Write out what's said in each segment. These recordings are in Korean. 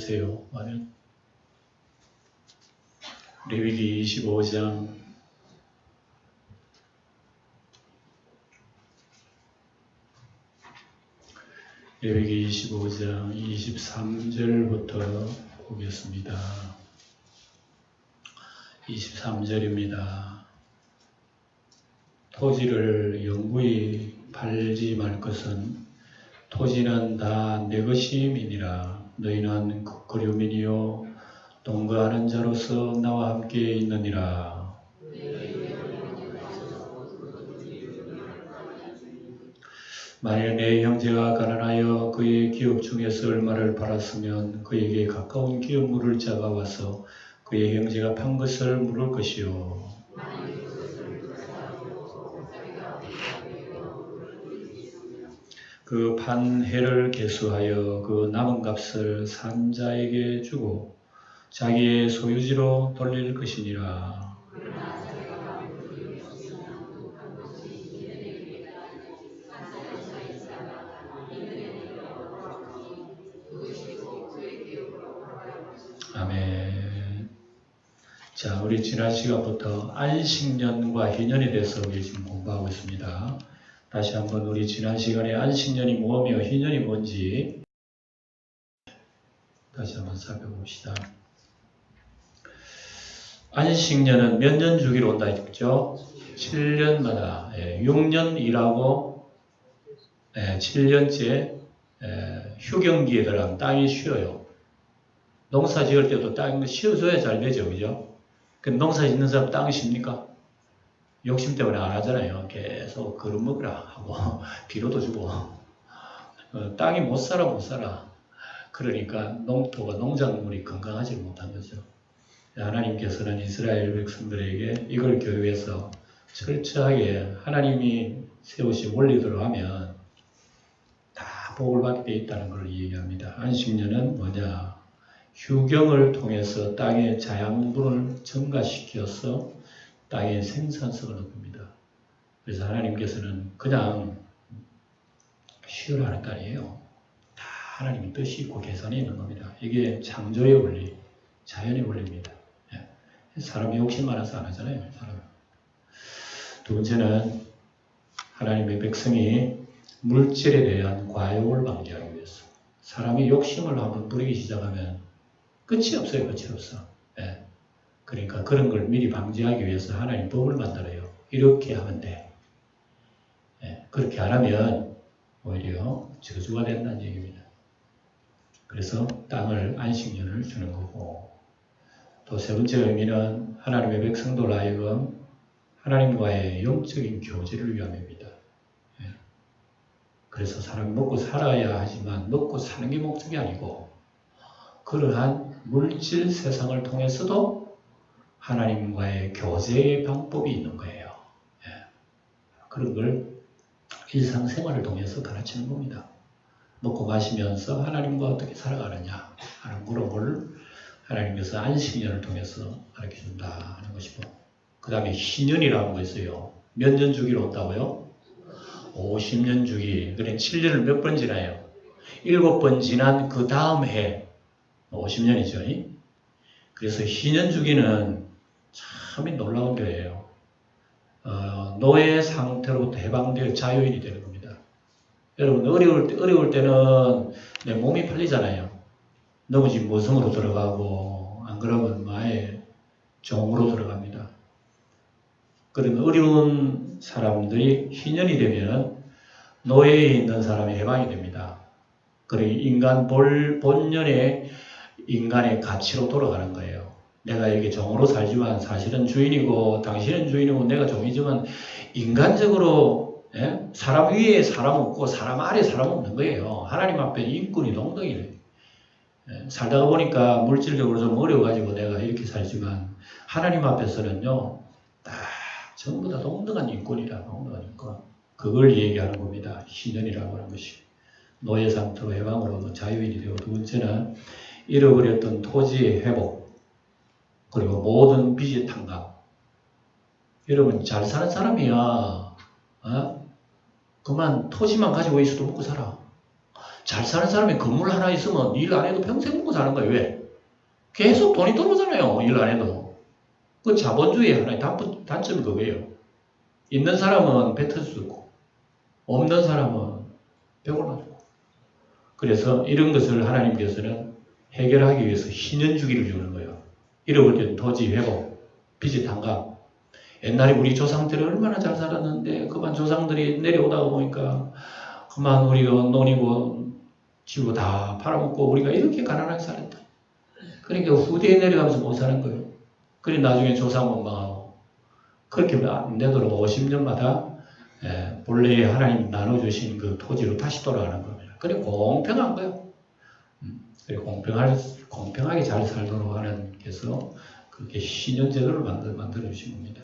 주세요. 레위기 25장 23절부터 보겠습니다. 23절입니다. 토지를 영구히 팔지 말 것은 토지는 다 내 것임이니라. 너희는 거류민이요 동거하는 자로서 나와 함께 있느니라. 만일 내 형제가 가난하여 그의 기업 중에서 얼마를 팔았으면 그에게 가까운 기업 물을 자가 와서 그의 형제가 판 것을 물을 것이요. 그 판 해를 계수하여 그 남은 값을 산 자에게 주고 자기의 소유지로 돌릴 것이니라. 아멘. 자, 우리 지난 시간부터 안식년과 희년에 대해서 우리 지금 공부하고 있습니다. 다시 한번 우리 지난 시간에 안식년이 뭐며 희년이 뭔지 다시 한번 살펴봅시다. 안식년은 몇 년 주기로 온다 했죠? 7년마다 6년 일하고 7년째 휴경기에 들어가면 땅이 쉬어요. 농사 지을 때도 땅이 쉬어줘야 잘 되죠. 그죠? 근데 농사 짓는 사람 땅이 쉽니까? 욕심 때문에 안 하잖아요. 계속 그릇 먹으라 하고 비료도 주고 땅이 못 살아. 그러니까 농토가 농작물이 건강하지 못한 거죠. 하나님께서는 이스라엘 백성들에게 이걸 교육해서 철저하게 하나님이 세우신 원리대로 하면 다 복을 받게 돼 있다는 걸 얘기합니다. 안식년은 뭐냐? 휴경을 통해서 땅의 자양분을 증가시켜서 땅의 생산성을 높입니다. 그래서 하나님께서는 그냥 쉬으라는 게 아니에요. 다 하나님의 뜻이 있고 계산이 있는 겁니다. 이게 창조의 원리, 자연의 원리입니다. 사람이 욕심 많아서 안 하잖아요. 두 번째는 하나님의 백성이 물질에 대한 과욕을 방지하기 위해서. 사람이 욕심을 한번 부리기 시작하면 끝이 없어요. 끝이 없어. 그러니까 그런 걸 미리 방지하기 위해서 하나님 법을 만들어요. 이렇게 하면 돼. 그렇게 안 하면 오히려 저주가 된다는 얘기입니다. 그래서 땅을 안식년을 주는 거고, 또 세 번째 의미는 하나님의 백성들 하여금 하나님과의 영적인 교제를 위함입니다. 그래서 사람이 먹고 살아야 하지만 먹고 사는 게 목적이 아니고 그러한 물질 세상을 통해서도 하나님과의 교제의 방법이 있는 거예요. 그런 걸 일상생활을 통해서 가르치는 겁니다. 먹고 마시면서 하나님과 어떻게 살아가느냐 하는 그런 걸 하나님께서 안식년을 통해서 가르쳐준다 하는 것이고, 그 다음에 희년이라는 거 있어요. 몇 년 주기로 온다고요? 50년 주기. 그래 7년을 몇 번 지나요? 7번 지난 그 다음 해 50년이죠. 그래서 희년 주기는 참 놀라운 거예요. 노예 상태로부터 해방되어 자유인이 되는 겁니다. 여러분 어려울 때는 내 몸이 팔리잖아요. 넘어지면 모성으로 들어가고 안 그러면 아예 종으로 들어갑니다. 그러면 어려운 사람들이 희년이 되면 노예에 있는 사람이 해방이 됩니다. 그리고 인간 본연의 인간의 가치로 돌아가는 거예요. 내가 여기 종으로 살지만 사실은 주인이고 당신은 주인이고 내가 종이지만 인간적으로 사람 위에 사람 없고 사람 아래 사람 없는 거예요. 하나님 앞에 인권이 동등이래요. 살다가 보니까 물질적으로 좀 어려워가지고 내가 이렇게 살지만 하나님 앞에서는요 다 전부 다 동등한 인권이라. 동등한 인권. 그걸 얘기하는 겁니다. 희년이라고 하는 것이. 노예 상태로 해방으로 자유인이 되고, 두 번째는 잃어버렸던 토지의 회복, 그리고 모든 빚의 탕감. 여러분 잘 사는 사람이야 그만 토지만 가지고 있어도 먹고 살아. 잘 사는 사람이 건물 하나 있으면 일 안 해도 평생 먹고 사는 거예요. 왜? 계속 돈이 들어오잖아요. 일 안 해도. 그 자본주의의 하나의 단점이 그거예요. 있는 사람은 배 터지고 없는 사람은 배고파지고. 그래서 이런 것을 하나님께서는 해결하기 위해서 희년주기를 주는 거예요. 잃어버린 토지 회복, 빚의 탕감. 옛날에 우리 조상들이 얼마나 잘 살았는데 그만 조상들이 내려오다가 보니까 그만 우리가 논이고 집고 다 팔아먹고 우리가 이렇게 가난하게 살았다. 그러니까 후대에 내려가면서 못 사는 거예요. 그래 나중에 조상 원망하고 그렇게 안 되도록 50년마다 본래 하나님 나눠주신 그 토지로 다시 돌아가는 겁니다. 그래 공평한 거예요. 그래 공평하게 잘 살도록 하나님께서 그렇게 신년제도를 만들어 주신 겁니다.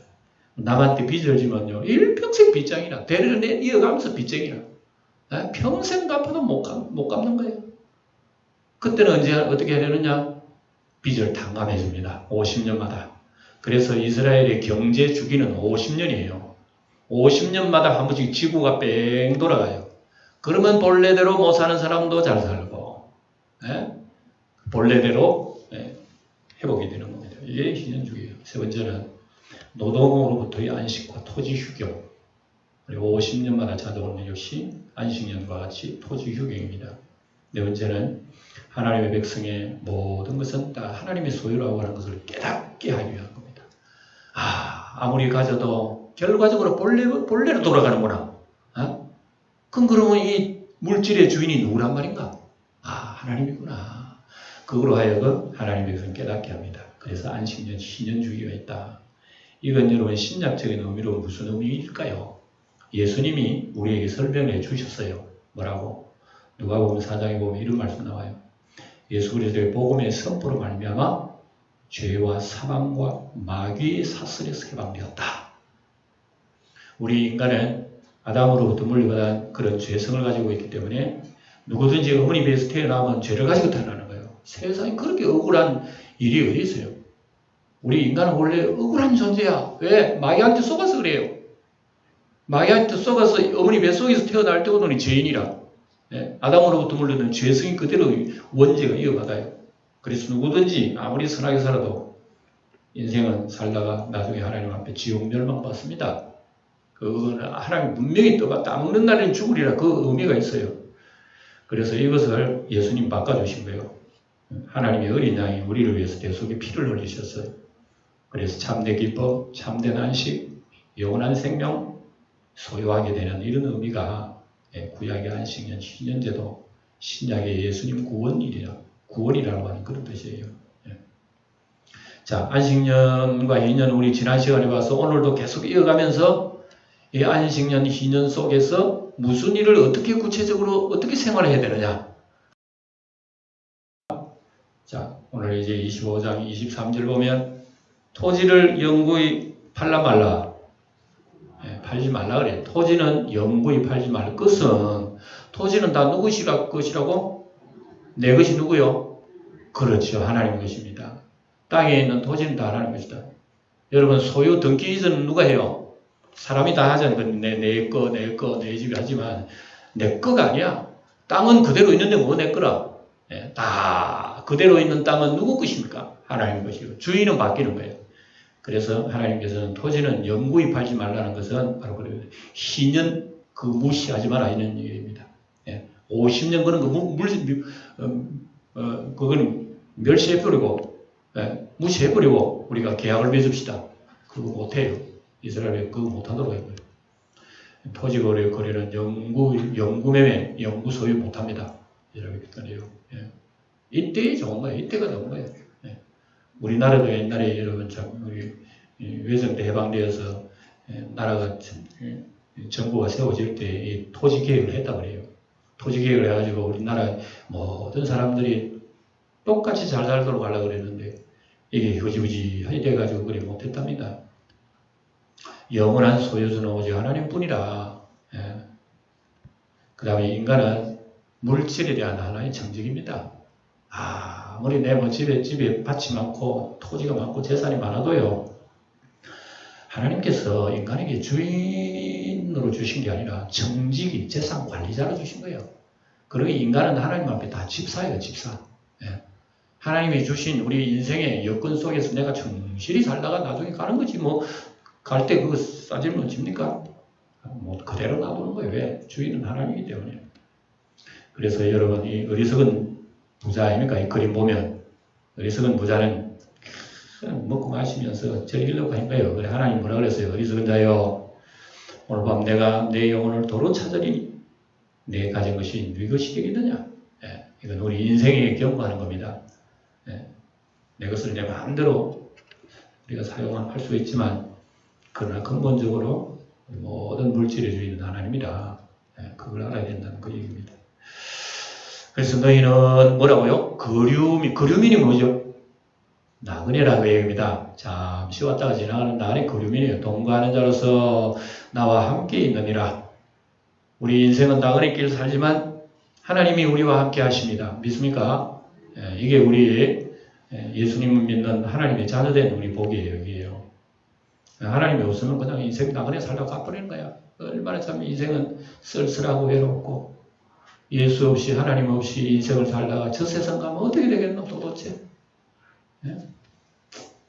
남한테 빚을 지면요 일평생 빚쟁이라 대를 이어가면서 빚쟁이라 평생 갚아도 못 갚는 거예요. 그때는 언제 어떻게 하려느냐? 빚을 탕감해 줍니다. 50년마다. 그래서 이스라엘의 경제 주기는 50년이에요. 50년마다 한 번씩 지구가 뺑 돌아가요. 그러면 본래대로 못 사는 사람도 잘 살고 본래대로 회복이 되는 겁니다. 이게 희년주기예요. 세 번째는 노동으로부터의 안식과 토지 휴경. 그리고 50년마다 찾아오는 역시 안식년과 같이 토지 휴경입니다. 네 번째는 하나님의 백성의 모든 것은 다 하나님의 소유라고 하는 것을 깨닫게 하기 위한 겁니다. 아무리 가져도 결과적으로 본래로 돌아가는구나. 그럼 그러면 이 물질의 주인이 누구란 말인가? 하나님이구나. 그걸로 하여금 하나님의 백성을 깨닫게 합니다. 그래서 안식년, 희년주기가 있다. 이건 여러분 신약적인 의미로 무슨 의미일까요? 예수님이 우리에게 설명해 주셨어요. 뭐라고? 누가복음 4장에 보면 이런 말씀 나와요. 예수 그리스도의 복음의 선포로 말미암아 죄와 사망과 마귀의 사슬에서 해방되었다. 우리 인간은 아담으로부터 물려받은 그런 죄성을 가지고 있기 때문에 누구든지 어머니 배에서 태어나면 죄를 가지고 태어나는 거예요. 세상에 그렇게 억울한 일이 어디 있어요? 우리 인간은 원래 억울한 존재야. 왜? 마귀한테 속아서 그래요. 마귀한테 속아서 어머니 뱃속에서 태어날 때부터는 죄인이라. 아담으로부터 물려는 죄성이 그대로 원죄가 이어받아요. 그래서 누구든지 아무리 선하게 살아도 인생은 살다가 나중에 하나님 앞에 지옥 멸망받습니다. 그거는 하나님 분명히 따먹는 날엔 죽으리라 그 의미가 있어요. 그래서 이것을 예수님 바꿔주신 거예요. 하나님의 어린 양이 우리를 위해서 대속의 피를 흘리셨어요. 그래서 참된 기쁨, 참된 안식, 영원한 생명 소유하게 되는 이런 의미가 구약의 안식년, 희년제도, 신약의 예수님 구원이라고 하는 그런 뜻이에요. 자, 안식년과 희년 우리 지난 시간에 봐서 오늘도 계속 이어가면서 이 안식년, 희년 속에서 무슨 일을 어떻게 구체적으로 어떻게 생활해야 되느냐. 자, 오늘 이제 25장 23절 보면 토지를 영구히 팔라 말라. 팔지 말라 그래. 토지는 영구히 팔지 말라. 끝은 토지는 다 누구 것이라고? 내 것이 누구요? 그렇죠. 하나님 것입니다. 땅에 있는 토지는 다 하나님 것이다. 여러분 소유 등기 이전은 누가 해요? 사람이 다 하잖아요. 내 집이 하지만 내 거가 아니야. 땅은 그대로 있는데 뭐 내 거라? 다 그대로 있는 땅은 누구 것입니까? 하나님 것이고 주인은 바뀌는 거예요. 그래서 하나님께서는 토지는 영구히 팔지 말라는 것은 바로 그래요. 희년 무시하지 마라 이런 얘기입니다. 50년 그런 그거는 멸시해버리고 무시해버리고 우리가 계약을 맺읍시다. 그거 못해요. 이스라엘에 그거 못하도록 해요. 토지 거래는 영구 매매, 영구 소유 못합니다. 이렇게 그래요. 이때 좋은 거예요. 이때가 좋은 거예요. 우리나라도 옛날에 여러분 참 우리 외정 때 해방되어서 나라가 정부가 세워질 때 이 토지 계획을 했다고 그래요. 토지 계획을 해가지고 우리나라 모든 사람들이 똑같이 잘 살도록 하려고 그랬는데 이게 흐지부지하게 돼가지고 그래 못했답니다. 영원한 소유주는 오직 하나님뿐이라. 그 다음에 인간은 물질에 대한 하나의 정직입니다. 아무리 내 집에 밭이 많고 토지가 많고 재산이 많아도요. 하나님께서 인간에게 주인으로 주신 게 아니라 정직이 재산 관리자로 주신 거예요. 그러니 인간은 하나님 앞에 다 집사예요, 집사. 예. 하나님이 주신 우리 인생의 여건 속에서 내가 충실히 살다가 나중에 가는 거지. 뭐, 갈 때 그거 싸질면 집니까? 뭐, 그대로 놔두는 거예요. 왜? 주인은 하나님이기 때문에. 그래서 여러분, 이 어리석은 부자 아닙니까? 이 그림 보면. 어리석은 부자는 그냥 먹고 마시면서 즐기려고 한 거예요. 그래, 하나님 뭐라 그랬어요? 어리석은 자여, 오늘 밤 내가 내 영혼을 도로 찾으리니 내 가진 것이 네 것이 되겠느냐? 예, 이건 우리 인생에 경고하는 겁니다. 예, 내 것을 내 마음대로 우리가 사용할 수 있지만 그러나 근본적으로 모든 물질의 주인은 하나님이다. 예, 그걸 알아야 된다는 그 얘기입니다. 그래서 너희는 뭐라고요? 거류민이 뭐죠? 나그네라고 얘기합니다. 잠시 왔다가 지나가는 나그네 거류민이에요. 동거하는 자로서 나와 함께 있느니라. 우리 인생은 나그네 길 살지만 하나님이 우리와 함께 하십니다. 믿습니까? 이게 우리 예수님을 믿는 하나님의 자녀된 우리 복이에요. 여기에요. 하나님이 없으면 그냥 인생 나그네 살다가 가버리는 거야. 얼마나 참 인생은 쓸쓸하고 외롭고 예수 없이 하나님 없이 인생을 살다가 저 세상 가면 어떻게 되겠노 도대체.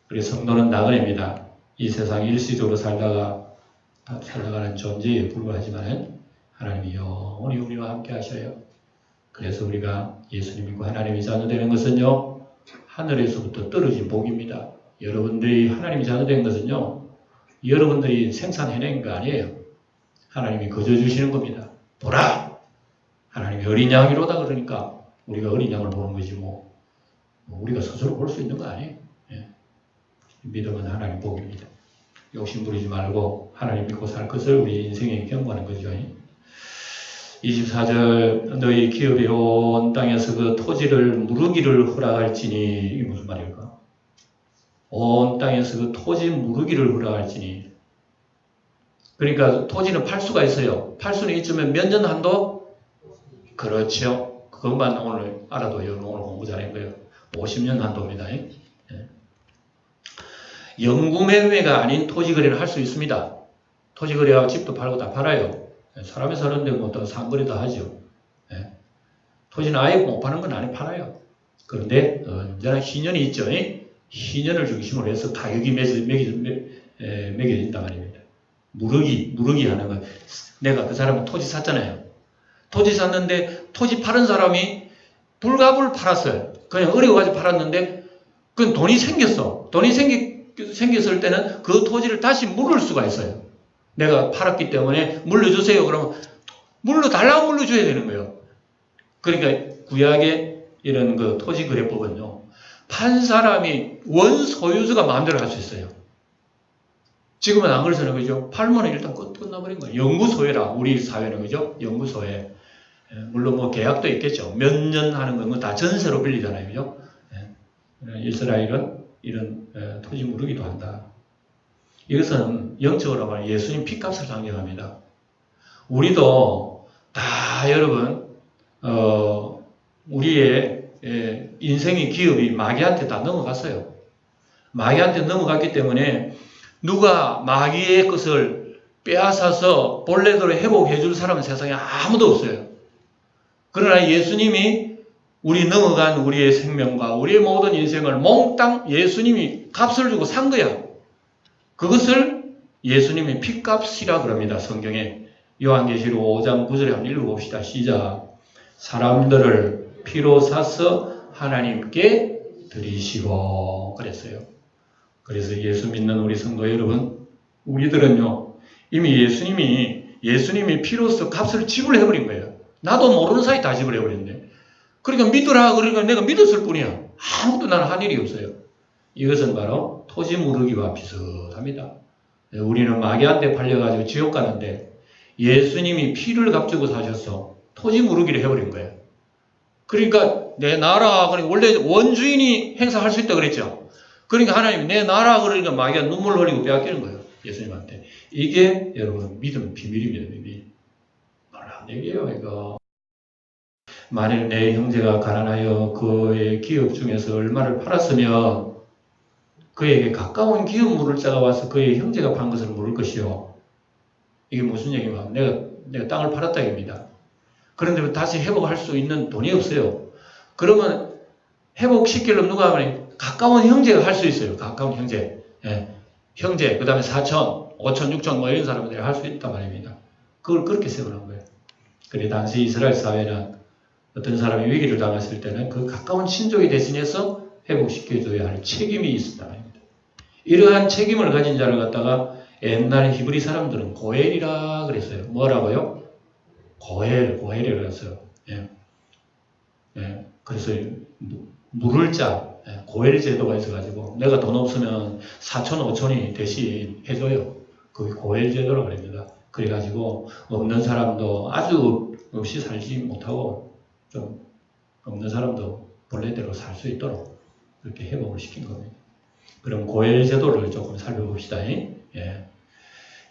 그래서 성도는 나그네입니다. 이 세상 일시적으로 살다가는 존재에 불과하지만 하나님이 영원히 우리와 함께 하셔요. 그래서 우리가 예수님 믿고 하나님의 자녀 되는 것은요, 하늘에서부터 떨어진 복입니다. 여러분들이 하나님의 자녀 된 것은요, 여러분들이 생산해낸 거 아니에요. 하나님이 거저 주시는 겁니다. 보라! 하나님이 어린 양이로다 그러니까 우리가 어린 양을 보는 거지 뭐 우리가 스스로 볼 수 있는 거 아니에요. 예. 믿음은 하나님 복입니다. 욕심 부리지 말고 하나님 믿고 살 것을 우리 인생에 경고하는 거죠. 24절 너희 기업이 온 땅에서 그 토지를 무르기를 허락할지니 이게 무슨 말일까? 온 땅에서 그 토지 무르기를 허락할지니 그러니까 토지는 팔 수가 있어요. 팔 수는 있지만 몇 년 한도? 그렇죠. 그것만 오늘 알아도 오늘 공부 잘한 거예요. 50년 한도입니다. 예. 영구매매가 아닌 토지거래를 할 수 있습니다. 토지거래하고 집도 팔고 다 팔아요. 사람이 사는데 뭐 또 상거래도 하죠. 예. 토지는 아예 못 파는 건 아니 팔아요. 그런데 언제나 희년이 있죠. 희년을 중심으로 해서 가격이 매겨진단 말입니다. 무르기 하는 거. 내가 그 사람은 토지 샀잖아요. 토지 샀는데 토지 파는 사람이 불값을 팔았어요. 그냥 어려워가지고 팔았는데 그건 돈이 생겼어. 돈이 생겼을 때는 그 토지를 다시 물을 수가 있어요. 내가 팔았기 때문에 물려주세요. 그러면 물려달라고 물려줘야 되는 거예요. 그러니까 구약의 이런 그 토지거래법은요. 판 사람이 원소유주가 마음대로 할 수 있어요. 지금은 안 그렇잖아요. 그죠? 팔면 일단 끝나버린 거예요. 영구소유라. 우리 사회는 그죠? 영구소유. 물론 뭐 계약도 있겠죠. 몇 년 하는 건 다 전세로 빌리잖아요. 그죠? 이스라엘은 이런 토지 무르기도 한다. 이것은 영적으로 말하면 예수님 피값을 상징합니다. 우리도 다 여러분 우리의 인생의 기업이 마귀한테 다 넘어갔어요. 마귀한테 넘어갔기 때문에 누가 마귀의 것을 빼앗아서 본래대로 회복해 줄 사람은 세상에 아무도 없어요. 그러나 예수님이 우리 넘어간 우리의 생명과 우리의 모든 인생을 몽땅 예수님이 값을 주고 산 거야. 그것을 예수님의 피값이라 그럽니다. 성경에. 요한계시록 5장 9절에 한번 읽어봅시다. 시작. 사람들을 피로 사서 하나님께 드리시고 그랬어요. 그래서 예수 믿는 우리 성도 여러분, 우리들은요, 이미 예수님이 피로서 값을 지불해버린 거예요. 나도 모르는 사이 다 지불해버렸는데. 그러니까 믿으라, 그러니까 내가 믿었을 뿐이야. 아무것도 나는 한 일이 없어요. 이것은 바로 토지 무르기와 비슷합니다. 우리는 마귀한테 팔려가지고 지옥 가는데 예수님이 피를 값주고 사셔서 토지 무르기를 해버린 거예요. 그러니까 내 나라, 그러니까 원래 원주인이 행사할 수 있다 그랬죠. 그러니까 하나님이 내 나라 그러니까 마귀가 눈물 흘리고 빼앗기는 거예요. 예수님한테. 이게 여러분 믿음 비밀입니다. 비밀. 말안 얘기해요 이거. 만일 내 형제가 가난하여 그의 기업 중에서 얼마를 팔았으면 그에게 가까운 기업 물을 자가 와서 그의 형제가 판 것을 물을 것이요. 이게 무슨 얘기냐? 내가 땅을 팔았다 입니다. 그런데 다시 회복할 수 있는 돈이 없어요. 그러면 회복시키려면 누가 하면 가까운 형제가 할 수 있어요. 가까운 형제. 예. 형제, 그 다음에 사촌, 5천, 6천 뭐 이런 사람들이 할 수 있단 말입니다. 그걸 그렇게 세우는 거예요. 그래 당시 이스라엘 사회는 어떤 사람이 위기를 당했을 때는 그 가까운 친족이 대신해서 회복시켜줘야 할 책임이 있었단 말입니다. 이러한 책임을 가진 자를 갖다가 옛날 히브리 사람들은 고엘이라 그랬어요. 뭐라고요? 고엘이라고 했어요. 예. 예. 그래서 물을 자, 고엘 제도가 있어가지고 내가 돈 없으면 4천, 5천이 대신 해줘요. 그게 고엘 제도라고 그럽니다. 그래가지고 없는 사람도 아주 없이 살지 못하고 좀 없는 사람도 본래대로 살 수 있도록 그렇게 회복을 시킨 겁니다. 그럼 고엘 제도를 조금 살펴봅시다. 예.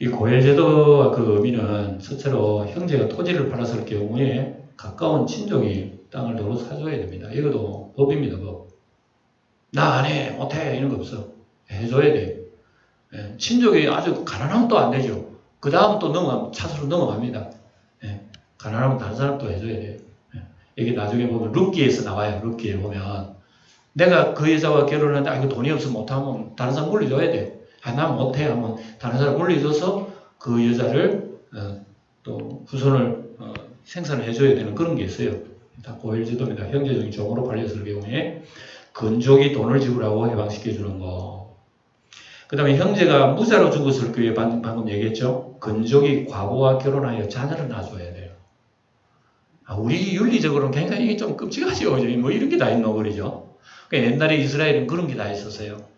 이 고엘 제도와 그 의미는 첫째로 형제가 토지를 팔았을 경우에 가까운 친족이 땅을 도로 사줘야 됩니다. 이것도 법입니다. 법. 나 안 해, 못해 이런 거 없어. 해줘야 돼. 예. 친족이 아주 가난하면 또 안 되죠. 그 다음 또 차수로 넘어갑니다. 예. 가난하면 다른 사람도 해줘야 돼요. 예. 이게 나중에 보면 룻기에서 나와요. 룻기에 보면 내가 그 여자와 결혼하는데 이거 돈이 없으면 못하면 다른 사람 물려줘야 돼. 난 못해 하면 다른 사람 물려줘서 그 여자를 또 후손을 생산을 해줘야 되는 그런 게 있어요. 다 고일제도입니다. 형제적인 종으로 팔렸을 경우에 건족이 돈을 지불하고 해방시켜주는 거. 그 다음에 형제가 무자로 죽었을 경우에 방금 얘기했죠. 건족이 과부와 결혼하여 자녀를 낳아줘야 돼요. 우리 윤리적으로는 굉장히 이게 좀 끔찍하죠. 뭐 이런 게 다 있노 그러죠. 그러니까 옛날에 이스라엘은 그런 게 다 있었어요.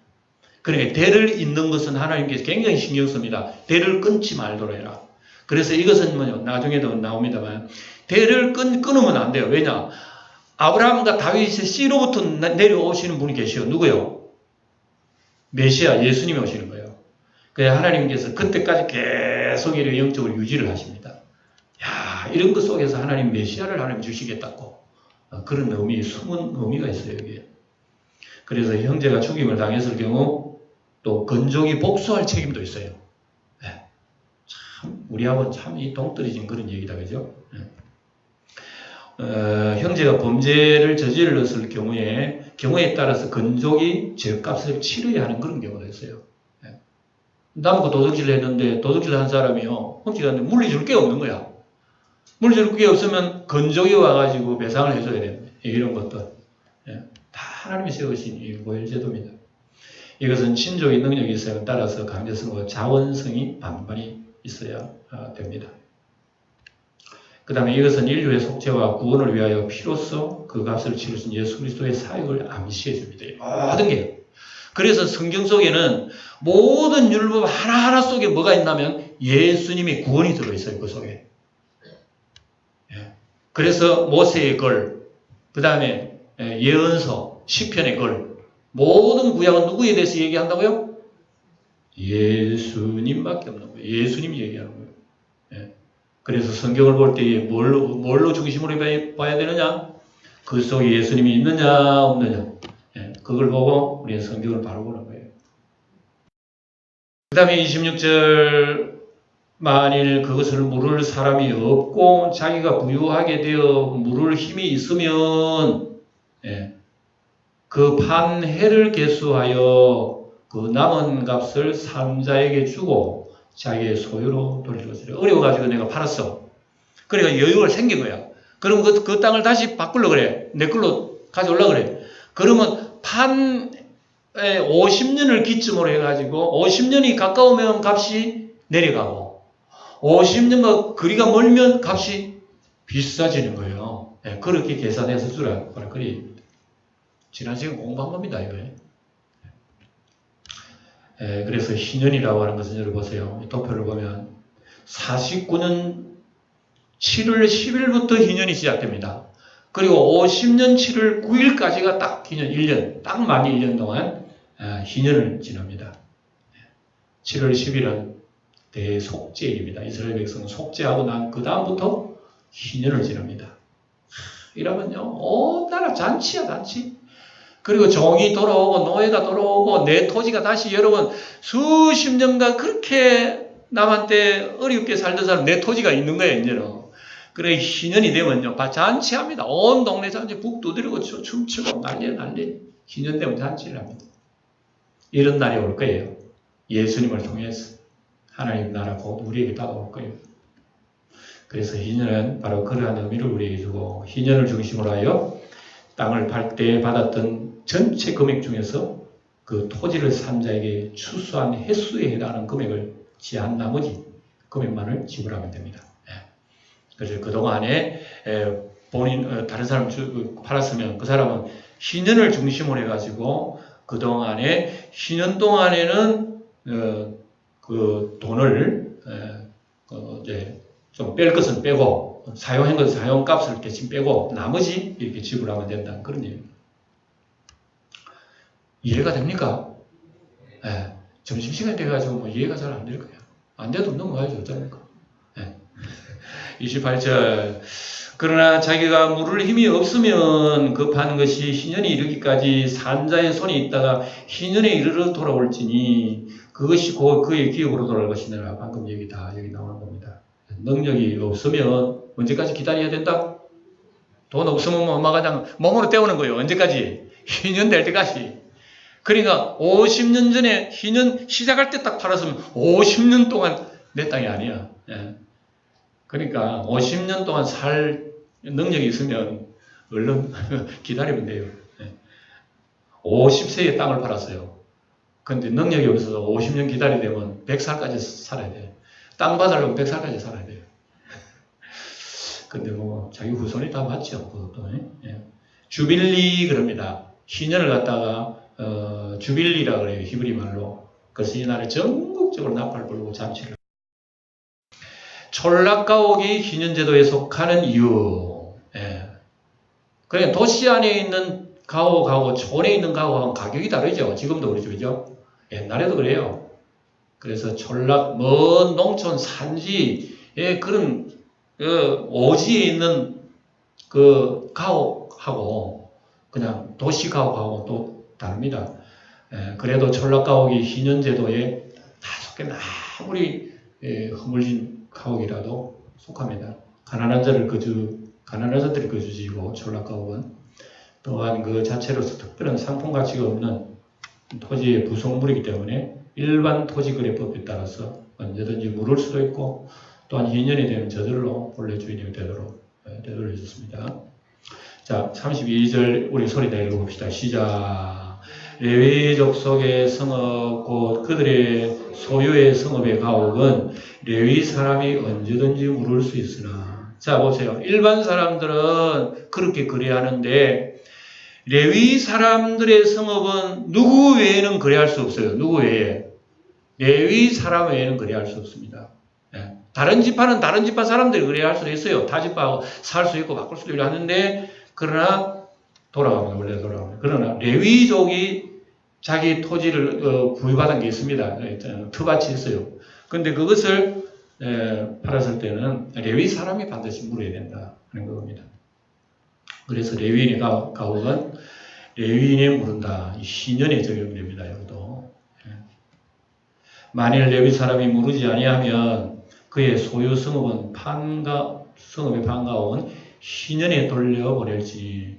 그러니까 대를 잇는 것은 하나님께서 굉장히 신경 씁니다. 대를 끊지 말도록 해라. 그래서 이것은 뭐냐 나중에도 나옵니다만 대를 끊으면 안 돼요. 왜냐? 아브라함과 다윗의 씨로부터 내려오시는 분이 계시요. 누구요? 메시아 예수님이 오시는 거예요. 그래서 하나님께서 그때까지 계속 이렇게 영적으로 유지를 하십니다. 야, 이런 것 속에서 하나님 메시아를 하나님 주시겠다고 그런 의미, 숨은 의미가 있어요. 여기에. 그래서 형제가 죽임을 당했을 경우 또 건족이 복수할 책임도 있어요. 네. 참 우리하고는 참 이 동떨어진 그런 얘기다, 그죠? 네. 형제가 범죄를 저질렀을 경우에 따라서 건족이 죄값을 치러야 하는 그런 경우도 있어요. 네. 남고 도둑질을 했는데 도둑질 한 사람이요, 훔치는데 물리줄 게 없는 거야. 물리줄 게 없으면 건족이 와가지고 배상을 해줘야 됩니다. 이런 것들. 네. 다 하나님이 세우신 이 고일제도입니다. 이것은 친족의 능력이 있어야 따라서 강제성과 자원성이 반반이 있어야 됩니다. 그 다음에 이것은 인류의 속죄와 구원을 위하여 피로써 그 값을 치르신 예수 그리스도의 사역을 암시해 줍니다. 모든 게. 그래서 성경 속에는 모든 율법 하나하나 속에 뭐가 있냐면 예수님이 구원이 들어있어요. 그 속에. 그래서 모세의 걸, 그 다음에 예언서, 시편의 걸, 모든 구약은 누구에 대해서 얘기한다고요? 예수님밖에 없는 거예요. 예수님이 얘기하는 거예요. 그래서 성경을 볼 때 뭘로 중심으로 봐야 되느냐? 그 속에 예수님이 있느냐 없느냐. 그걸 보고 우리는 성경을 바로 보는 거예요. 그 다음에 26절 만일 그것을 물을 사람이 없고 자기가 부유하게 되어 물을 힘이 있으면 그 판 해를 계수하여 그 남은 값을 삼자에게 주고 자기의 소유로 돌려주라. 어려워가지고 내가 팔았어. 그러니까 여유가 생긴 거야. 그럼 그 땅을 다시 바꾸려고 그래. 내 걸로 가져오려고 그래. 그러면 판에 50년을 기점으로 해가지고 50년이 가까우면 값이 내려가고 50년과 거리가 멀면 값이 비싸지는 거예요. 그렇게 계산해서 주라. 그래. 지난 시간 공부한 겁니다. 이거. 그래서 희년이라고 하는 것은 여러분 보세요. 도표를 보면 49년 7월 10일부터 희년이 시작됩니다. 그리고 50년 7월 9일까지가 딱 희년 1년, 딱 만 1년 동안 희년을 지납니다. 7월 10일은 대속죄일입니다. 이스라엘 백성은 속죄하고 난 그 다음부터 희년을 지납니다. 이러면요, 온 나라 잔치야, 잔치. 그리고 종이 돌아오고 노예가 돌아오고 내 토지가 다시 여러분 수십 년간 그렇게 남한테 어렵게 살던 사람 내 토지가 있는 거예요. 이제는 그래, 희년이 되면요, 잔치합니다. 온 동네 잔치, 북 두드리고 춤추고 난리. 희년 되면 잔치를 합니다. 이런 날이 올 거예요. 예수님을 통해서. 하나님 나라 곧 우리에게 다가올 거예요. 그래서 희년은 바로 그러한 의미를 우리에게 주고, 희년을 중심으로 하여 땅을 팔 때 받았던 전체 금액 중에서 그 토지를 산 자에게 추수한 횟수에 해당하는 금액을 제한 나머지 금액만을 지불하면 됩니다. 그래서 그동안에 다른 사람 팔았으면 그 사람은 희년을 중심으로 해가지고 그동안에 희년 동안에는 그 돈을 이제 좀 뺄 것은 빼고 사용한 것은 사용값을 대신 빼고 나머지 이렇게 지불하면 된다는 그런 얘기입니다. 이해가 됩니까? 점심시간 돼가지고 뭐 이해가 잘 안 될 거예요. 안 돼도 넘어가야지 어떡합니까? 28절. 그러나 자기가 물을 힘이 없으면 급한 것이 희년이 이르기까지 산자의 손이 있다가 희년에 이르러 돌아올지니 그것이 곧 그의 기업으로 돌아올 것이니라. 방금 여기 나오는 겁니다. 능력이 없으면 언제까지 기다려야 된다? 돈 없으면 엄마가 그냥 몸으로 때우는 거예요. 언제까지? 희년 될 때까지. 그러니까 50년 전에 희년 시작할 때 딱 팔았으면 50년 동안 내 땅이 아니야. 그러니까 50년 동안 살 능력이 있으면 얼른 기다리면 돼요. 50세에 땅을 팔았어요. 근데 능력이 없어서 50년 기다리려면 100살까지 살아야 돼요. 땅 받으려면 100살까지 살아야 돼요. 근데 뭐 자기 후손이 다 맞죠. 그것도. 주빌리 그럽니다. 희년을 갖다가 주빌리라 그래요. 히브리 말로. 그래서 이 날에 전국적으로 나팔 불고 잔치를. 촌락가옥이 희년제도에 속하는 이유. 그래 도시 안에 있는 가옥하고 촌에 있는 가옥하고 가격이 다르죠. 지금도 그렇죠. 그죠? 옛날에도 그래요. 그래서 촌락, 먼 농촌 산지의 그런 오지에 있는 그 가옥하고 그냥 도시 가옥하고 또 다릅니다. 그래도 촌락가옥이 희년제도에 다 속해 아무리 허물진 가옥이라도 속합니다. 가난한 자들이 거주지고 촌락가옥은 또한 그 자체로서 특별한 상품 가치가 없는 토지의 부속물이기 때문에 일반 토지거래법에 따라서 언제든지 물을 수도 있고 또한 희년이 되면 저절로 본래 주인이 되도록 되돌려줬습니다. 자, 32절 우리 소리 내 읽어봅시다. 시작. 레위 족속의 성읍 곧 그들의 소유의 성읍의 가옥은 레위 사람이 언제든지 물을 수 있으나. 자, 보세요. 일반 사람들은 그렇게 거래하는데 레위 사람들의 성읍은 누구 외에는 거래할 수 없어요. 누구 외에? 레위 사람 외에는 거래할 수 없습니다. 다른 지파는 다른 지파 사람들이 거래할 수도 있어요. 타 지파하고 살 수 있고 바꿀 수도 있고 하는데 그러나 원래 돌아갑니다. 그러나 레위족이 자기 토지를 부여받은 게 있습니다. 터밭이 있어요. 근데 그것을 팔았을 때는 레위 사람이 반드시 물어야 된다 하는 겁니다. 그래서 레위인의 가옥은 레위인이 물은다. 희년에 적용됩니다. 이것도. 만일 레위 사람이 물으지 아니하면 그의 소유 성읍의 판가옥은 희년에 돌려보낼지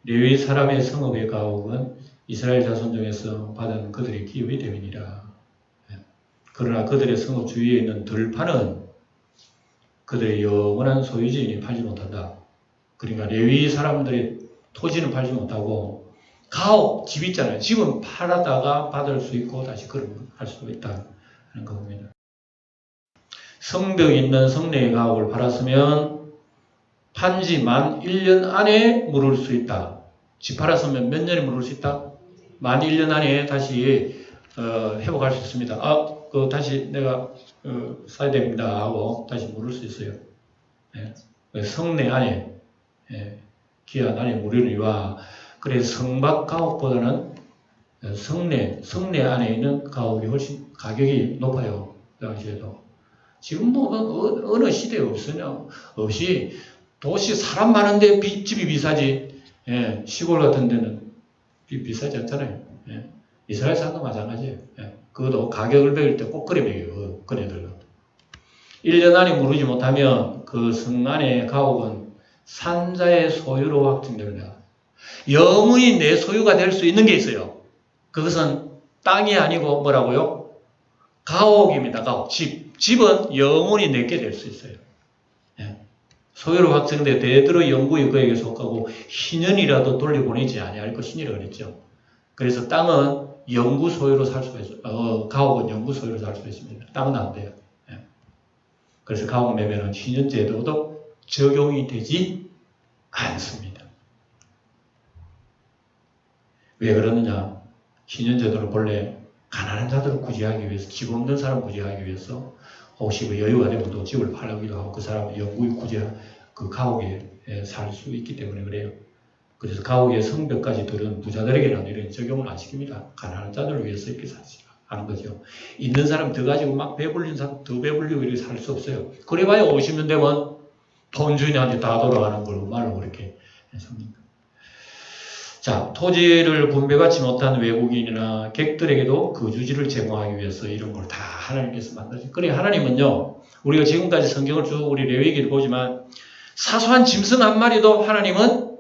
레위 사람의 성읍의 가옥은 이스라엘 자손 중에서 받은 그들의 기업이 됨이니라. 그러나 그들의 성읍 주위에 있는 들판은 그들의 영원한 소유지인이 팔지 못한다. 그러니까 레위 사람들의 토지는 팔지 못하고 가옥, 집 있잖아요. 집은 팔았다가 받을 수 있고 다시 그런 할 수도 있다 하는 겁니다. 성벽 있는 성내의 가옥을 팔았으면 판지 만 1년 안에 물을 수 있다. 집 팔았으면 몇 년에 물을 수 있다? 만 1년 안에 다시 회복할 수 있습니다. 다시 내가 사야 됩니다 하고 다시 물을 수 있어요. 성내 안에 기한 안에 물으니와 그래서 성밖 가옥보다는 성내 안에 있는 가옥이 훨씬 가격이 높아요. 그 당시에도. 지금 뭐 어느 시대에 없이 도시 사람 많은데 집이 비싸지. 시골 같은 데는 비싸지 않잖아요. 이스라엘 사람도 마찬가지예요. 그것도 가격을 매길 때 꼭 그래 매겨요. 그네들도. 1년 안에 무르지 못하면 그 성 안의 가옥은 산자의 소유로 확정됩니다. 영원히 내 소유가 될 수 있는 게 있어요. 그것은 땅이 아니고 뭐라고요? 가옥입니다. 가옥. 집은 영원히 내게 될 수 있어요. 소유로 확정돼 대대로 영구히 그에게 속하고 희년이라도 돌려보내지 아니할 것이니라 그랬죠. 그래서 땅은 영구 소유로 살 수가 있어요. 가옥은 영구 소유로 살 수 있습니다. 땅은 안 돼요. 그래서 가옥 매매는 희년제도도 적용이 되지 않습니다. 왜 그러느냐? 희년제도를 본래 가난한 자들을 구제하기 위해서, 집 없는 사람 구제하기 위해서, 혹시 그 여유가 되면 또 집을 팔기도 하고 그 사람을 영구히 그 가옥에 살 수 있기 때문에 그래요. 그래서 가옥의 성벽까지 들은 부자들에게는 이런 적용을 안 시킵니다. 가난한 자들을 위해서 이렇게 하는 거죠. 있는 사람 더 가지고 막 배불린 사람 더 배불리고 이렇게 살 수 없어요. 그래봐야 50년 되면 돈 주인한테 다 돌아가는 걸로 말로 그렇게 했습니다. 자, 토지를 분배받지 못한 외국인이나 객들에게도 거주지를 제공하기 위해서 이런 걸 다 하나님께서 만드신. 그래 하나님은요, 우리가 지금까지 성경을 쭉 우리 레위기를 보지만 사소한 짐승 한 마리도 하나님은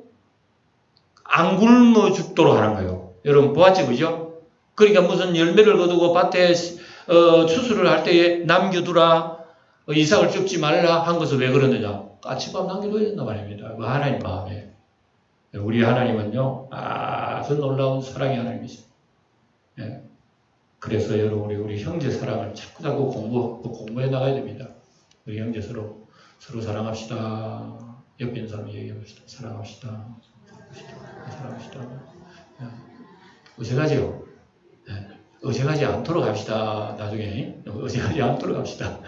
안 굶어 죽도록 하는 거예요. 여러분 보았죠, 그죠? 그러니까 무슨 열매를 거두고 밭에 추수를 할 때에 남겨두라, 이삭을 줍지 말라 한 것을 왜 그러느냐? 까치밥 남겨둬야 된단 말입니다. 그 하나님 마음에. 우리 하나님은요, 아주 놀라운 사랑의 하나님이십니다. 예. 그래서 여러분, 우리 형제 사랑을 자꾸 공부해 나가야 됩니다. 우리 형제 서로 사랑합시다. 옆에 있는 사람 얘기합시다. 사랑합시다. 예. 어색하죠? 예. 어색하지 않도록 합시다. 나중에. 어색하지 않도록 합시다.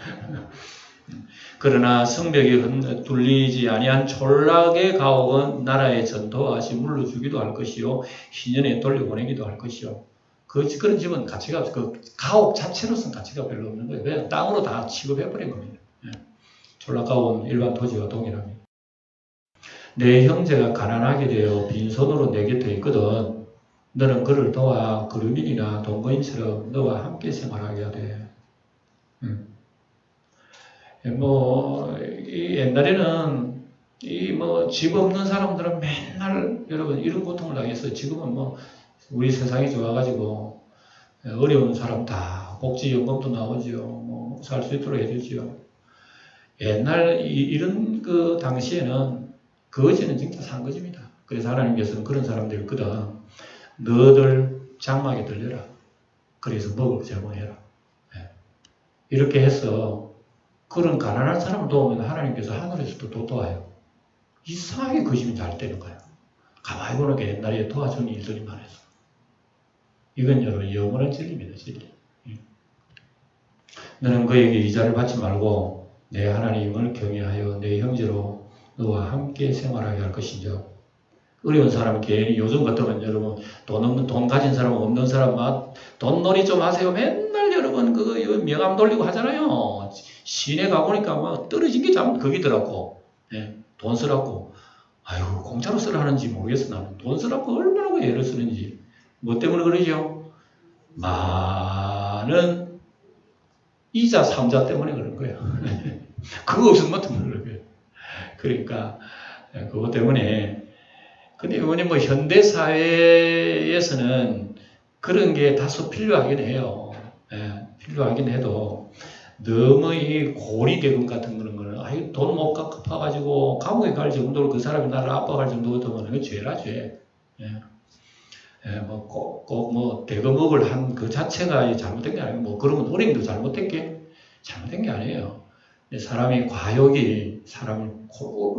그러나 성벽이 둘리지 아니한 촌락의 가옥은 나라의 전토와 같이 물러주기도 할 것이요 희년에 돌려보내기도 할 것이요. 그런 집은 가치가 없어요. 그 가옥 자체로서는 가치가 별로 없는 거예요. 그냥 땅으로 다 취급해버린 겁니다. 촌락 가옥은 일반 토지와 동일합니다. 내 형제가 가난하게 되어 빈손으로 내 곁에 있거든. 너는 그를 도와 거류민이나 동거인처럼 너와 함께 생활하게 하되. 옛날에는 집 없는 사람들은 맨날 여러분 이런 고통을 당했어요. 지금은 우리 세상이 좋아가지고 어려운 사람 다 복지연금도 나오죠. 살 수 있도록 해주지요. 옛날 이런 그 당시에는 거지는 진짜 산거지입니다. 그래서 하나님께서는 그런 사람들 있거든. 너들 장막에 들려라. 그래서 먹을 제공해라. 이렇게 해서 그런 가난한 사람을 도우면 하나님께서 하늘에서도 또 도와요. 이상하게 거짓이 잘 되는 거예요. 가만히 보니까 옛날에 도와준 일들이 많아서. 이건 여러분 영원한 진리입니다. 진리. 너는 그에게 이자를 받지 말고 내 하나님을 경외하여 내 형제로 너와 함께 생활하게 할 것이죠. 어려운 사람 괜히 요즘 같으면 여러분 돈 가진 사람 없는 사람 막 돈놀이 좀 하세요. 맨날 여러분 그거 명함 돌리고 하잖아요. 시내 가보니까 막 떨어진 게 참 거기더라고. 돈 쓰라고. 아이고 공짜로 쓰라는지 모르겠어. 나는 돈 쓰라고 얼마나 애를 쓰는지. 뭐 때문에 그러죠? 많은 이자 3자 때문에 그런 거예요. 그거 없으면 어떻게 그런 거예요. 그러니까 그것 때문에. 근데 이번에 현대 사회에서는 그런 게 다소 필요하긴 해요. 필요하긴 해도 너무 이 고리대금 같은 그런 거는 돈 못 갚아가지고 감옥에 갈 정도로 그 사람이 나를 압박할 정도 같으면 이거 죄라 죄. 꼭 대금업을 한 그 자체가 잘못된 게 아니고 그러면 은행도 잘못된 게 아니에요. 사람이 과욕이 사람을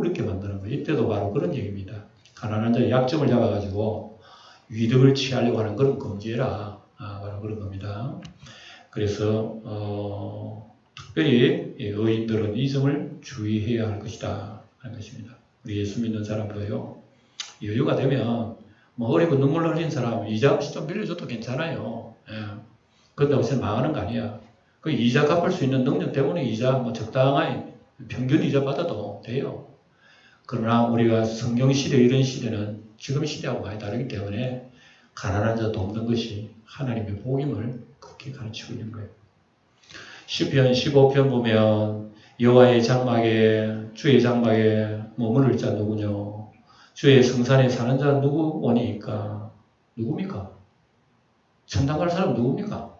그렇게 만드는 거예요. 이때도 바로 그런 얘기입니다. 가난한 자의 약점을 잡아가지고 위득을 취하려고 하는 그런 금지해라. 바로 그런 겁니다. 그래서 특별히 의인들은 이 점을 주의해야 할 것이다 하는 것입니다. 우리 예수 믿는 사람도요. 여유가 되면 어리고 눈물 흘린 사람 이자 없이 좀 빌려줘도 괜찮아요. 그런데 무슨 망하는 거 아니야. 그 이자 갚을 수 있는 능력 때문에 이자 적당하게 평균 이자 받아도 돼요. 그러나 우리가 성경 시대 이런 시대는 지금 시대하고 많이 다르기 때문에 가난한 자 돕는 것이 하나님의 복임을 그렇게 가르치고 있는 거예요. 시편 15편 보면 여호와의 장막에 주의 장막에 머무를 자 누구뇨? 주의 성산에 사는 자 누구오니까? 누굽니까? 천당 갈 사람 누굽니까?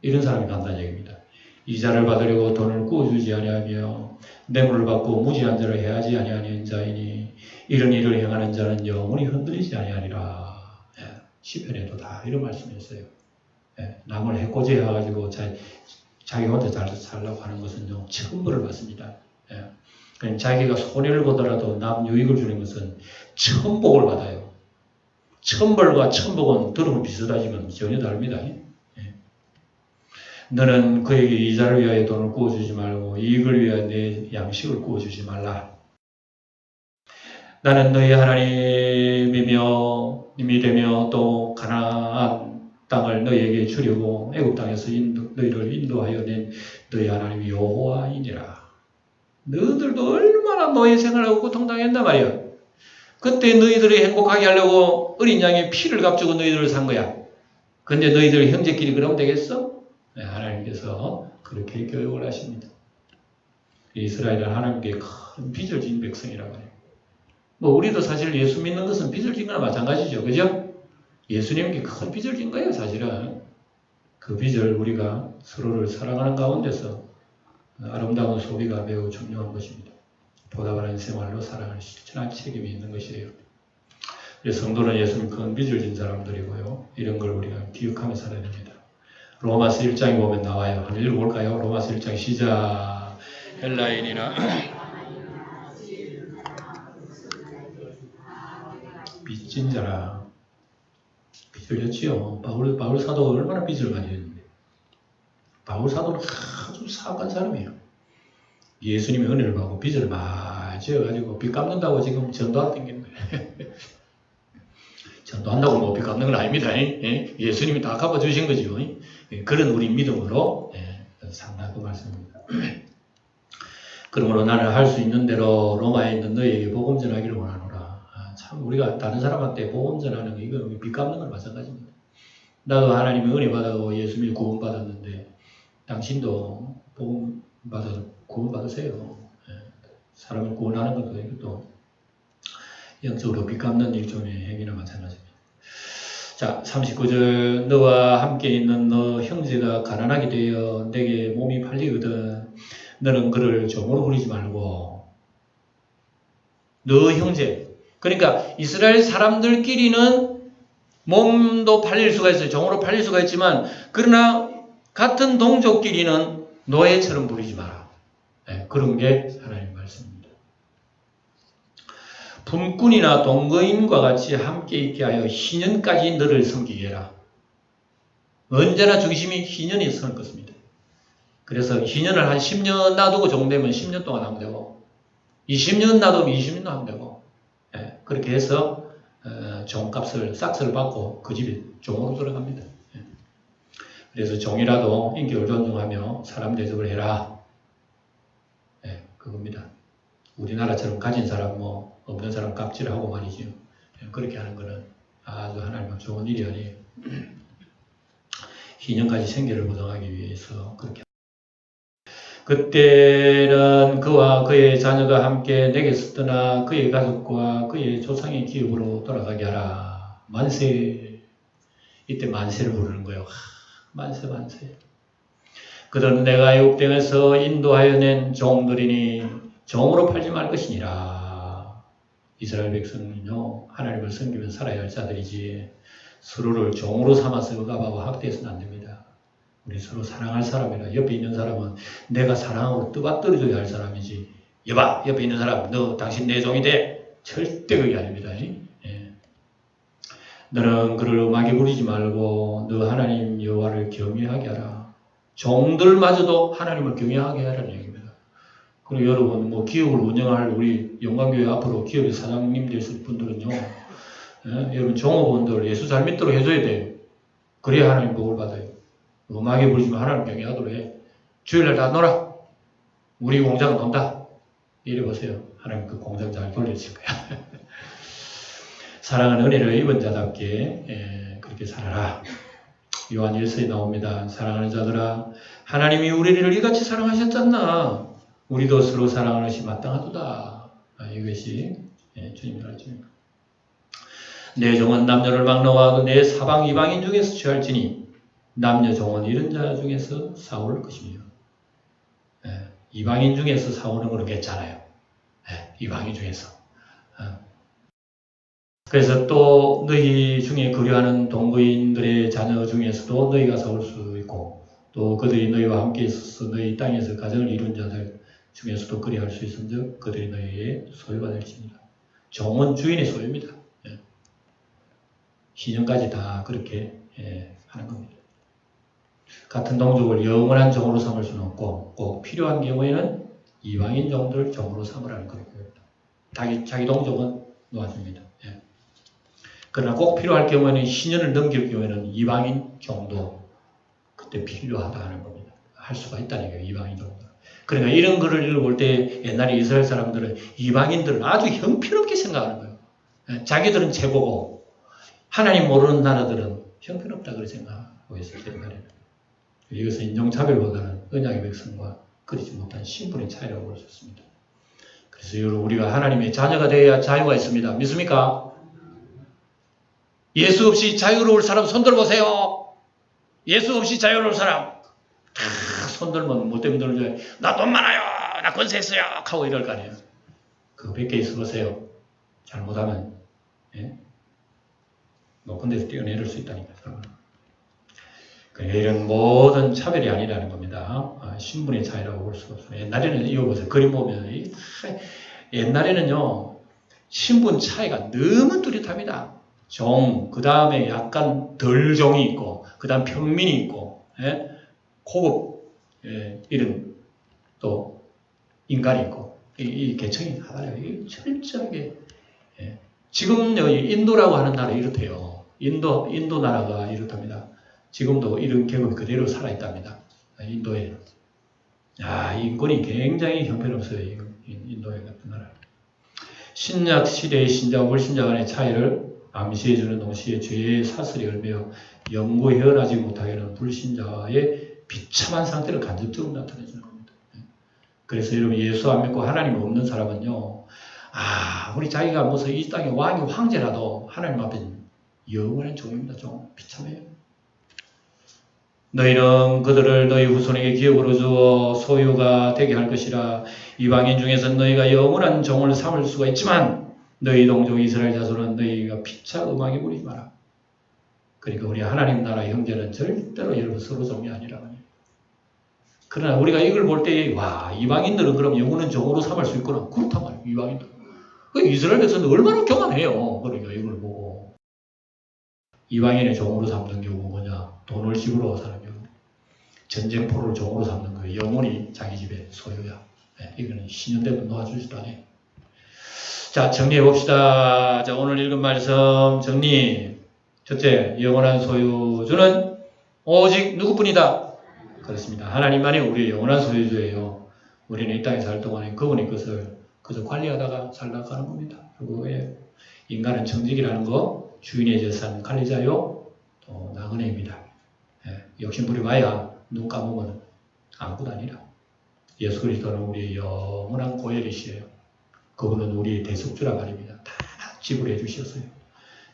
이런 사람이 간다는 얘기입니다. 이자를 받으려고 돈을 꾸어주지 아니하며 뇌물을 받고 무지한 자를 해하지 아니하는 자이니 이런 일을 행하는 자는 영원히 흔들리지 아니하리라. 시편에도 다 이런 말씀이었어요. 남을 해코지해가지고 자기 혼자 잘 살려고 하는 것은요, 천벌을 받습니다. 자기가 손해를 보더라도 남 유익을 주는 것은 천복을 받아요. 천벌과 천복은 들으면 비슷하지만 전혀 다릅니다. 너는 그에게 이자를 위하여 돈을 구워주지 말고 이익을 위하여 내 양식을 구워주지 말라. 나는 너희 하나님이며 님이 되며 또 가나안 땅을 너희에게 주려고 애굽 땅에서 너희를 인도하여 낸 너희 하나님 여호와이니라. 너희들도 얼마나 노예 생활하고 고통당했단 말이야. 그때 너희들이 행복하게 하려고 어린 양의 피를 값주고 너희들을 산 거야. 근데 너희들 형제끼리 그러면 되겠어? 하나님께서 그렇게 교육을 하십니다. 이스라엘은 하나님께 큰 빚을 진 백성이라고 해요. 우리도 사실 예수 믿는 것은 빚을 진 거나 마찬가지죠. 그죠? 예수님께 큰 빚을 진 거예요, 사실은. 그 빚을 우리가 서로를 사랑하는 가운데서 아름다운 소비가 매우 중요한 것입니다. 보답하는 생활로 사랑을 실천할 책임이 있는 것이에요. 성도는 예수님 큰 빚을 진 사람들이고요. 이런 걸 우리가 기억하며 살아야 됩니다. 로마서 1장에 보면 나와요. 한번 읽어볼까요? 로마서 1장 시작. 헬라인이나 빚진 자라. 빚을 졌지요. 바울 사도가 얼마나 빚을 많이 졌는데. 바울 사도는 아주 사악한 사람이에요. 예수님의 은혜를 받고 빚을 많이 지어가지고 빚 갚는다고 지금 전도하러 다니는 거예요. 전도한다고 뭐 빚 갚는 건 아닙니다. 예수님이 다 갚아주신 거죠. 그런 우리 믿음으로 상당한 그 말씀입니다. 그러므로 나는 할 수 있는 대로 로마에 있는 너희에게 복음 전하기를 원하노라. 참 우리가 다른 사람한테 복음 전하는 거 이거 빚 갚는 건 마찬가지입니다. 나도 하나님의 은혜 받아고 예수 믿고 구원 받았는데 당신도 복음 받아 구원 받으세요. 사람을 구원하는 것도 이것도 영적으로 빚 갚는 일종의 행위나 마찬가지입니다. 자, 39절 너와 함께 있는 너 형제가 가난하게 되어 내게 몸이 팔리거든 너는 그를 종으로 부리지 말고 너 형제 그러니까 이스라엘 사람들끼리는 몸도 팔릴 수가 있어요. 종으로 팔릴 수가 있지만 그러나 같은 동족끼리는 노예처럼 부리지 마라. 그런 게 하나님의 말씀입니다. 품꾼이나 동거인과 같이 함께 있게 하여 희년까지 너를 섬기게 해라. 언제나 중심이 희년이 설 것입니다. 그래서 희년을 한 10년 놔두고 종되면 10년 동안 하면 되고 20년 놔두면 20년 하면 되고 그렇게 해서 종값을 싹스를 받고 그 집에 종으로 들어갑니다. 그래서 종이라도 인격을 존중하며 사람 대접을 해라. 그겁니다. 우리나라처럼 가진 사람 없는 사람 갑질하고 말이죠. 그렇게 하는 거는 아주 하나님은 좋은 일이 아니에요. 희년까지 생계를 보장하기 위해서 그렇게 그때는 그와 그의 자녀가 함께 내게서 떠나 그의 가족과 그의 조상의 기업으로 돌아가게 하라. 만세. 이때 만세를 부르는 거예요. 만세 만세. 그들은 내가 애굽 땅에서 인도하여 낸 종들이니 종으로 팔지 말 것이니라. 이스라엘 백성은요 하나님을 섬기며 살아야 할 자들이지 서로를 종으로 삼아서 억압하고 학대해서는 안 됩니다. 우리 서로 사랑할 사람이라 옆에 있는 사람은 내가 사랑하고 떠받들어줘야 할 사람이지 여봐 옆에 있는 사람 너 당신 내 종이 돼 절대 그게 아닙니다. 너는 그를 음하게 부리지 말고 너 하나님 여호와를 경외하게 하라. 종들마저도 하나님을 경외하게 하라는 얘기입니다. 그리고 여러분 기업을 운영할 우리 영광교회 앞으로 기업의 사장님 되실 분들은요 여러분 종업원들 예수 잘 믿도록 해줘야 돼요. 그래야 하나님 복을 받아요. 음하게 부리지만 하나님 경외하도록 해. 주일날 다 놀아. 우리 공장은 논다. 이래 보세요. 하나님 그 공장 잘 돌려줄 거야. 사랑하는 은혜를 입은 자답게 그렇게 살아라. 요한 1서에 나옵니다. 사랑하는 자들아 하나님이 우리를 이같이 사랑하셨잖나. 우리도 서로 사랑하는 것이 마땅하도다. 이것이 주님의 가르침입니다. 내 종은 남녀를 막론하고 내 사방 이방인 중에서 취할지니 남녀 종은 이런 자 중에서 싸울 것이며. 이방인 중에서 싸우는 건 괜찮아요. 이방인 중에서. 그래서 또 너희 중에 거류하는 동거인들의 자녀 중에서도 너희가 싸울 수 있고, 또 그들이 너희와 함께 있어서 너희 땅에서 가정을 이룬 자들 중에서도 그리할 수 있음즉 그들이 너희의 소유가 될 것입니다. 종은 주인의 소유입니다. 신령까지 다 그렇게 하는 겁니다. 같은 동족을 영원한 종으로 삼을 수는 없고 꼭 필요한 경우에는 이방인 종들을 종으로 삼으라는 겁니다. 자기 동족은 놓아줍니다. 그러나 꼭 필요할 경우에는 신년을 넘길 경우에는 이방인 종도 그때 필요하다 하는 겁니다. 할 수가 있다는 거예요. 이방인 종도. 그러니까 이런 글을 읽어볼 때 옛날에 이스라엘 사람들은 이방인들을 아주 형편없게 생각하는 거예요. 자기들은 최고고 하나님 모르는 나라들은 형편없다 그렇게 생각하고 있을 때 말이에요. 이것은 인종차별보다는 언약의 백성과 그리지 못한 신분의 차이라고 볼 수 있습니다. 그래서 여러분 우리가 하나님의 자녀가 되어야 자유가 있습니다. 믿습니까? 예수 없이 자유로울 사람 손 들어보세요. 예수 없이 자유로울 사람 다 손 들면 뭐 때문에 들어줘요. 나 돈 많아요. 나 권세 있어요. 하고 이럴 거 아니에요. 그거 100개 있어 보세요. 잘못하면 높은 데서 뛰어내릴 수 있다니까요. 이런 모든 차별이 아니라는 겁니다. 신분의 차이라고 볼 수가 없어요. 옛날에는 이거 보세요. 그림 보면 옛날에는요 신분 차이가 너무 뚜렷합니다. 종, 그 다음에 약간 덜 종이 있고, 그 다음 평민이 있고, 고급, 이런 또 인간이 있고, 이 계층이 달라요. 철저하게. 지금 여기 인도라고 하는 나라 이렇대요. 인도 나라가 이렇답니다. 지금도 이런 계급이 그대로 살아있답니다. 인도에. 인권이 굉장히 형편없어요. 인도에 같은 나라. 신약 시대의 신자와 불신자 간의 차이를 암시해주는 동시에 죄의 사슬이 얽매여 영구 헤어나지 못하게 하는 불신자의 비참한 상태를 간접적으로 나타내주는 겁니다. 그래서 여러분 예수 안 믿고 하나님 없는 사람은요, 우리 자기가 무슨 이 땅의 왕이 황제라도 하나님 앞에는 영원한 종입니다. 종 비참해요. 너희는 그들을 너희 후손에게 기업으로 주어 소유가 되게 할 것이라. 이방인 중에서 너희가 영원한 종을 삼을 수가 있지만 너희 동족 이스라엘 자손은 너희가 피차 음악에 부리지 마라. 그러니까 우리 하나님 나라 형제는 절대로 여러분 서로 종이 아니라고 해요. 그러나 우리가 이걸 볼 때 이방인들은 그럼 영원한 종으로 삼을 수 있구나. 그렇단 말이에요. 이방인들. 이스라엘 백성은 얼마나 교만해요. 그러니까 이걸 보고 이방인의 종으로 삼는 경우 뭐냐? 돈을 집으로 사는 경우, 전쟁포를 종으로 삼는 거예요. 영원히 자기 집의 소유야. 이거는 신년대도 놓아주지도 않아요. 자, 정리해 봅시다. 자, 오늘 읽은 말씀 정리. 첫째, 영원한 소유주는 오직 누구뿐이다. 그렇습니다. 하나님만이 우리의 영원한 소유주예요. 우리는 이 땅에 살 동안에 그분의 것을 그저 관리하다가 살다가는 겁니다. 그리고 인간은 청직이라는 거, 주인의 재산 관리자요, 또 나그네입니다. 욕심부리 봐야 눈 감으면 아무것도 아니라 예수 그리스도는 우리의 영원한 고열이시에요. 그분은 우리의 대속주라 말입니다. 다 지불해 주셨어요.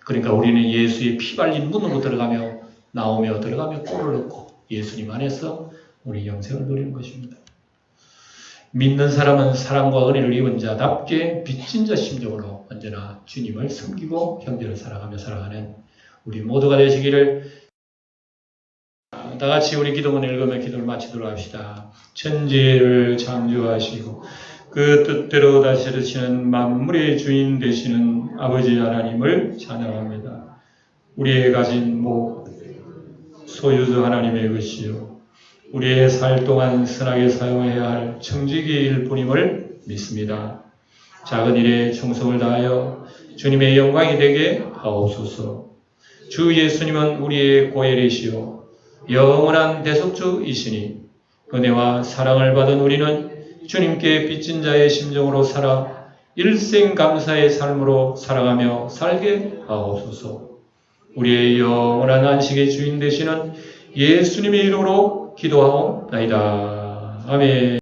그러니까 우리는 예수의 피 발린 문으로 들어가며 나오며 들어가며 꼴을 얻고 예수님 안에서 우리 영생을 누리는 것입니다. 믿는 사람은 사랑과 은혜를 입은 자답게 빚진 자 심정으로 언제나 주님을 섬기고 형제를 사랑하며 살아가는 우리 모두가 되시기를. 다 같이 우리 기도문을 읽으며 기도를 마치도록 합시다. 천지를 창조하시고 그 뜻대로 다스리시는 만물의 주인 되시는 아버지 하나님을 찬양합니다. 우리의 가진 소유주 하나님의 것이요 우리의 살 동안 선하게 사용해야 할 청지기일 뿐임을 믿습니다. 작은 일에 충성을 다하여 주님의 영광이 되게 하옵소서. 주 예수님은 우리의 고열이시요 영원한 대속주이시니 은혜와 사랑을 받은 우리는 주님께 빚진 자의 심정으로 살아 일생 감사의 삶으로 살아가며 살게 하옵소서. 우리의 영원한 안식의 주인 되시는 예수님의 이름으로 기도하옵나이다. 아멘.